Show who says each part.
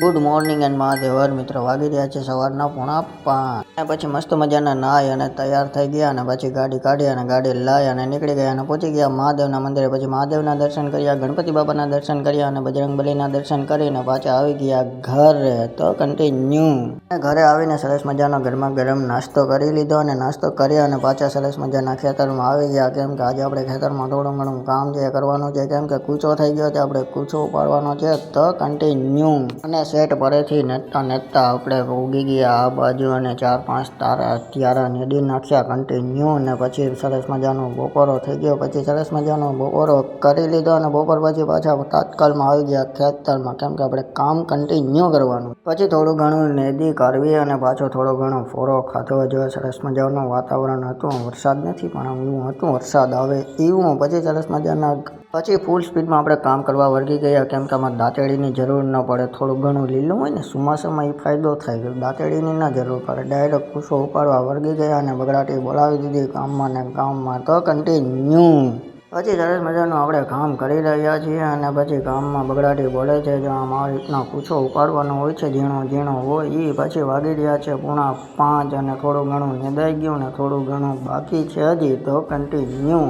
Speaker 1: Good morning and મહાદેવર મિત્રો, વાગી રહ્યા છે સવારના 4:45 અને પછી મસ્ત મજાના નાય અને તૈયાર થઈ ગયા અને પછી ગાડી કાઢી અને ગાડી લાવી અને નીકળી ગયા અને પહોંચી ગયા મહાદેવના મંદિરે. પછી મહાદેવના દર્શન કર્યા, ગણપતિ બાપાના દર્શન કર્યા અને બજરંગબલીના દર્શન કરીને પાછા આવી ગયા ઘરે. તો કન્ટિન્યુ ઘરે આવીને સરસ મજાનો ગરમા ગરમ નાસ્તો કરી લીધો અને નાસ્તો કર્યા અને પાછા સરસ મજાના ખેતરમાં આવી ગયા. કેમ કે આજે આપણે ખેતરમાં થોડું ઘણું કામ છે કરવાનું છે, કેમ કે કૂચો થઈ ગયો છે, આપણે કૂચો ઉપાડવાનો છે. તો કન્ટિન્યુ અને સેટ પડેથી નેતા આપણે ઉગી ગયા આ બાજુ અને 4-5 તારા નેડી નાખ્યા કન્ટિન્યુ. અને પછી સરસ મજાનો બપોરો થઈ ગયો. પછી સરસ મજાનો બપોરો કરી લીધો અને બપોર પછી પાછા તાત્કાલમાં આવી ગયા ખેતરમાં, કેમ કે આપણે કામ કન્ટિન્યુ કરવાનું. પછી થોડું ઘણું નેદી કરવી અને પાછો થોડો ઘણો ફોરો ખાધો. જો સરસ મજાનું વાતાવરણ હતું, વરસાદ નથી પણ એવું હતું વરસાદ આવે એવું. પછી સરસ મજાના પછી ફૂલ સ્પીડમાં આપણે કામ કરવા વળગી ગયા, કેમ કે આમાં દાંતેડીની જરૂર ન પડે. થોડું ઘણું લીલું હોય ને ચોમાસામાં એ ફાયદો થાય, દાંતેડીની ના જરૂર પડે. ડાયરેક્ટ કૂસો ઉપાડવા વળગી ગયા અને બગડાટી બોલાવી દીધી કામમાં ને કામમાં. તો કન્ટિન્યુ પછી સરસ મજાનું આપણે કામ કરી રહ્યા છીએ અને પછી કામમાં બગડાટી બોલે છે. જો આમ આ રીતના કૂચો ઉપાડવાનો હોય છે, ઝીણો હોય એ. પછી વાગી રહ્યા છે 4:45 અને થોડું ઘણું નેદાઈ ગયું ને થોડું ઘણું બાકી છે હજી. તો કન્ટિન્યુ